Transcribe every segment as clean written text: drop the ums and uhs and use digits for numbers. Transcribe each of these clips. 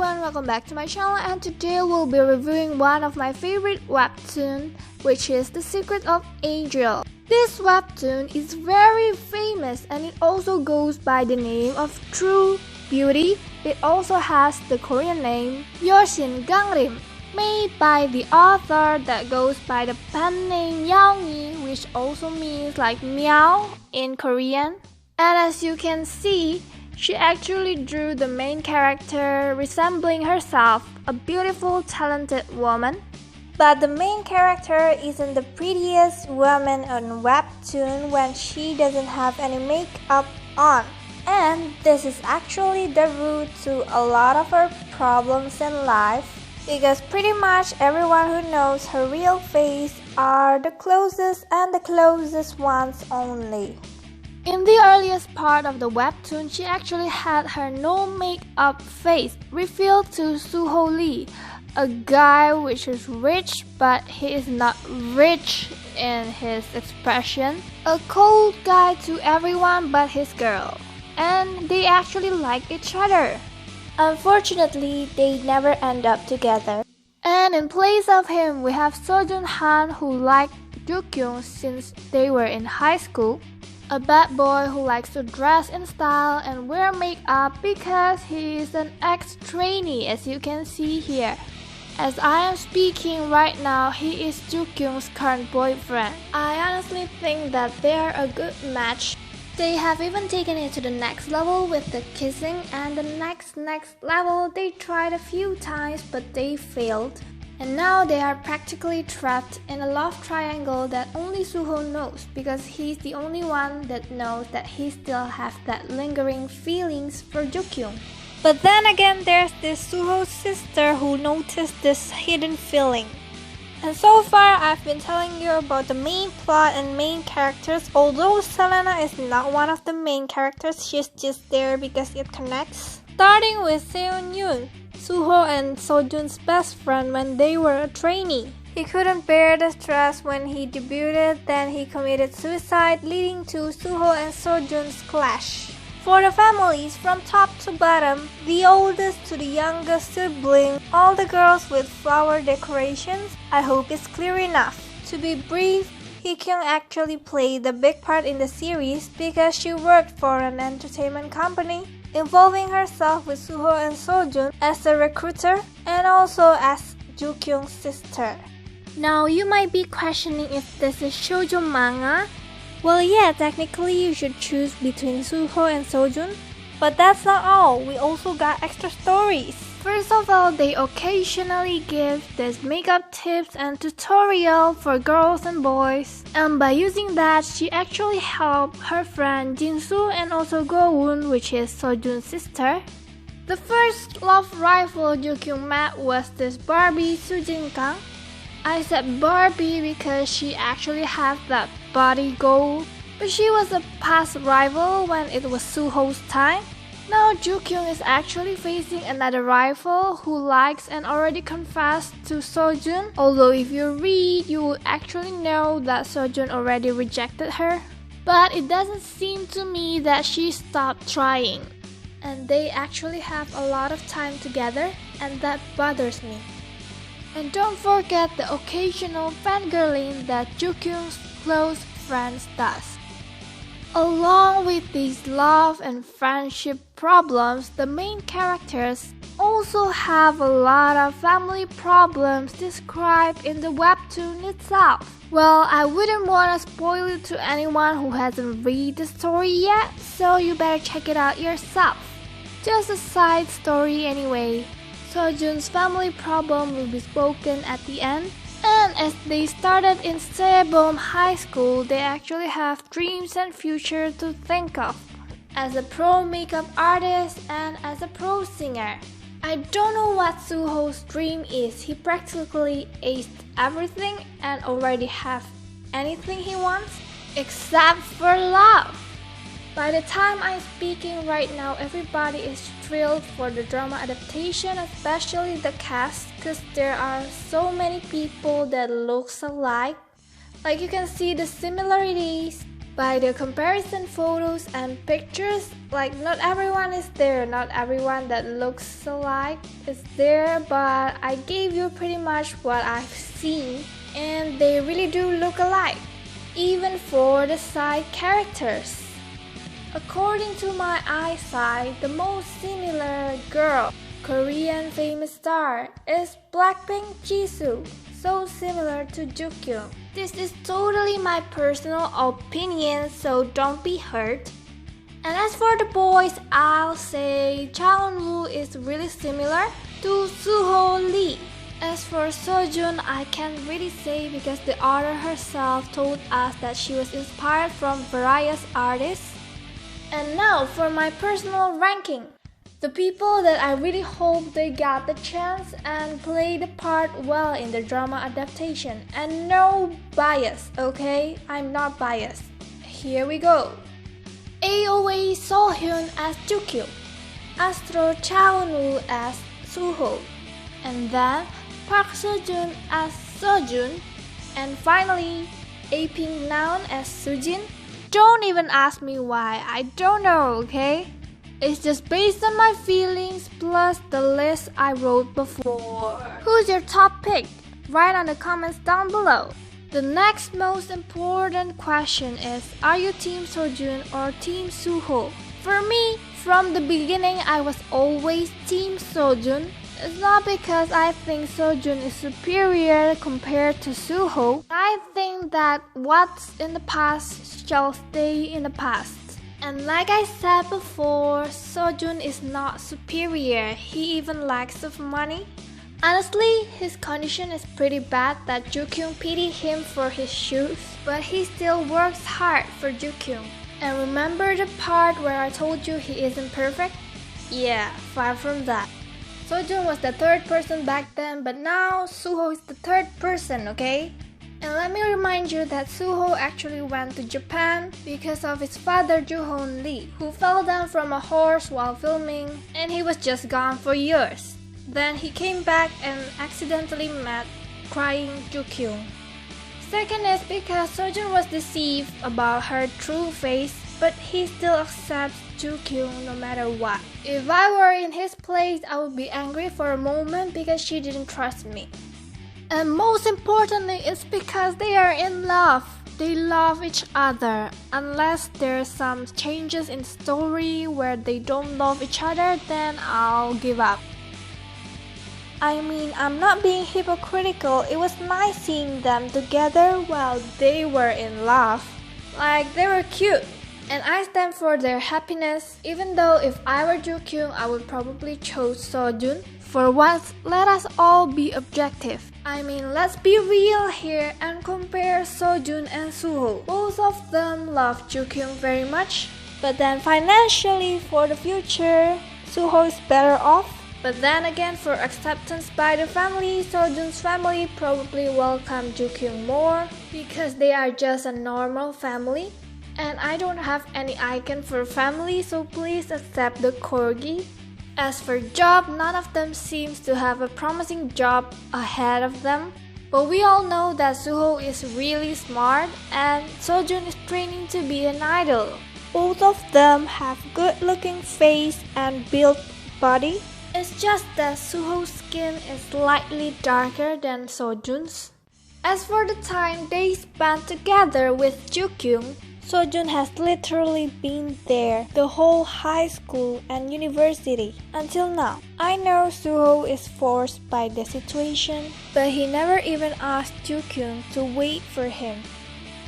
everyone, welcome back to my channel, and today we'll be reviewing one of my favorite webtoon, which is The Secret of Angel. This webtoon is very famous and it also goes by the name of True Beauty. It also has the Korean name 여신강림, made by the author that goes by the pen name Yeong, which also means like meow in Korean. And as you can see, she actually drew the main character resembling herself, a beautiful, talented woman. But the main character isn't the prettiest woman on Webtoon when she doesn't have any makeup on. And this is actually the root to a lot of her problems in life, because pretty much everyone who knows her real face are the closest and the closest ones only. In the earliest part of the webtoon, she actually had her no makeup face revealed to Suho Lee, a guy which is rich but he is not rich in his expression, a cold guy to everyone but his girl, and they actually like each other. Unfortunately, they never end up together. And in place of him, we have Seojun who liked Jugyeong since they were in high school. A bad boy who likes to dress in style and wear makeup because he is an ex-trainee, as you can see here. As I am speaking right now, he is Jugyeong's current boyfriend. I honestly think that they are a good match. They have even taken it to the next level with the kissing, and the next level they tried a few times but they failed. And now they are practically trapped in a love triangle that only Suho knows, because he's the only one that knows that he still has that lingering feelings for Jugyeong. But then again, there's this Suho's sister who noticed this hidden feeling. And so far, I've been telling you about the main plot and main characters. Although Selena is not one of the main characters, she's just there because it connects. Starting with Seyeon Yoon, Suho and Seojun's best friend when they were a trainee. He couldn't bear the stress when he debuted, then he committed suicide, leading to Suho and Seojun's clash. For the families, from top to bottom, the oldest to the youngest sibling, all the girls with flower decorations, I hope it's clear enough. To be brief, Heekyung actually played a big part in the series because she worked for an entertainment company, involving herself with Suho and Seojun as a recruiter and also as Jugyeong's sister. Now you might be questioning if this is shoujo manga. Well, yeah, technically you should choose between Suho and Seojun, but that's not all. We also got extra stories. First of all, they occasionally give these makeup tips and tutorial for girls and boys. And by using that, she actually helped her friend Jinsu and also Gowoon, which is Seojun's sister. The first love rival Jugyeong met was this Barbie Sujin Kang. I said Barbie because she actually had that body goal, but she was a past rival when it was Suho's time. Now Jugyeong is actually facing another rival who likes and already confessed to Seojun. Although if you read, you will actually know that Seojun already rejected her. But it doesn't seem to me that she stopped trying. And they actually have a lot of time together, and that bothers me. And don't forget the occasional fangirling that Jugyeong's close friends does. Along with these love and friendship problems, the main characters also have a lot of family problems described in the webtoon itself. Well, I wouldn't want to spoil it to anyone who hasn't read the story yet, so you better check it out yourself. Just a side story anyway. Seojun's family problem will be spoken at the end. And as they started in Seyeon High School, they actually have dreams and future to think of. As a pro makeup artist and as a pro singer. I don't know what Suho's dream is. He practically aced everything and already have anything he wants except for love. By the time I'm speaking right now, everybody is thrilled for the drama adaptation, especially the cast, because there are so many people that looks alike. Like you can see the similarities By the comparison photos and pictures, like not everyone is there, not everyone that looks alike is there, but I gave you pretty much what I've seen, and they really do look alike, even for the side characters. According to my eyesight, the most similar girl, Korean famous star, is Blackpink Jisoo, so similar to Jugyeong. This is totally my personal opinion, so don't be hurt. And as for the boys, I'll say Chaeun-woo is really similar to Suho Lee. As for Seojun, I can't really say because the author herself told us that she was inspired from various artists. And now for my personal ranking. The people that I really hope they got the chance and play the part well in the drama adaptation. And no bias, okay? I'm not biased. Here we go. AOA Seohyun as Jugyeong, Astro Chaeun-woo as Suho, and then Park Seo-jun as Seojun, and finally A-Pink Noun as Sujin. Don't even ask me why, I don't know, okay? It's just based on my feelings plus the list I wrote before. Who's your top pick? Write on the comments down below. The next most important question is, are you Team Seojun or Team Suho? For me, from the beginning I was always Team Seojun. It's not because I think Seojun is superior compared to Suho. I think that what's in the past shall stay in the past. And like I said before, Seojun is not superior, he even lacks of money. Honestly, his condition is pretty bad that Jugyeong pitied him for his shoes, but he still works hard for Jugyeong. And remember the part where I told you he isn't perfect? Yeah, far from that. Seojun was the third person back then, but now Suho is the third person, okay? And let me remind you that Suho actually went to Japan because of his father Juheon Lee, who fell down from a horse while filming, and he was just gone for years. Then he came back and accidentally met crying Jugyeong. Second is because Seojun was deceived about her true face, but he still accepts Jugyeong no matter what. If I were in his place, I would be angry for a moment because she didn't trust me. And most importantly, it's because they are in love. They love each other. Unless there's some changes in story where they don't love each other, then I'll give up. I mean, I'm not being hypocritical. It was nice seeing them together while they were in love. Like, they were cute. And I stand for their happiness. Even though if I were Jugyeong, I would probably choose Seojun. For once, let us all be objective. I mean, let's be real here and compare Seojun and Suho. Both of them love Jugyeong very much. But then financially, for the future, Suho is better off. But then again, for acceptance by the family, Seojun's family probably welcome Jugyeong more because they are just a normal family. And I don't have any icon for family, so please accept the corgi. As for job, none of them seems to have a promising job ahead of them. But we all know that Suho is really smart and Seojun is training to be an idol. Both of them have good looking face and built body. It's just that Suho's skin is slightly darker than Seojun's. As for the time they spent together with Jugyeong, Seojun has literally been there the whole high school and university until now. I know Suho is forced by the situation, but he never even asked Jugyeong to wait for him,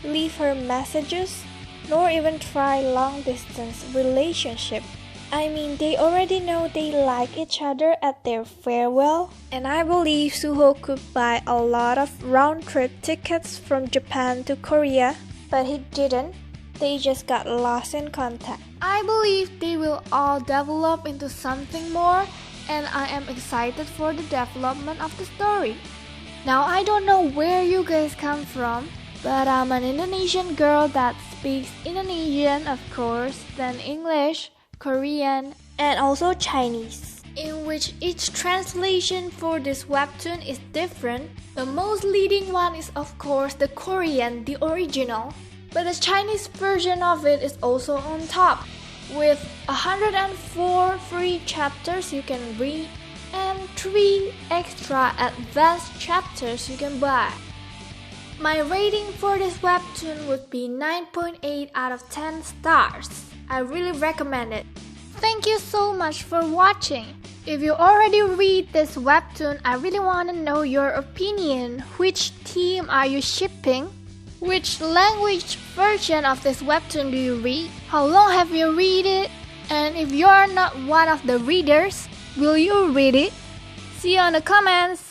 leave her messages, nor even try long-distance relationship. I mean, they already know they like each other at their farewell, and I believe Suho could buy a lot of round-trip tickets from Japan to Korea, but he didn't. They just got lost in contact. I believe they will all develop into something more, and I am excited for the development of the story. Now, I don't know where you guys come from, but I'm an Indonesian girl that speaks Indonesian, of course, then English, Korean, and also Chinese, in which each translation for this webtoon is different. The most leading one is of course the Korean, the original. but the Chinese version of it is also on top, with 104 free chapters you can read and 3 extra advanced chapters you can buy. My rating for this webtoon would be 9.8 out of 10 stars. I really recommend it. Thank you so much for watching. If you already read this webtoon, I really want to know your opinion. Which team are you shipping? Which language version of this webtoon do you read? How long have you read it? And if you're not one of the readers, will you read it? See you in the comments!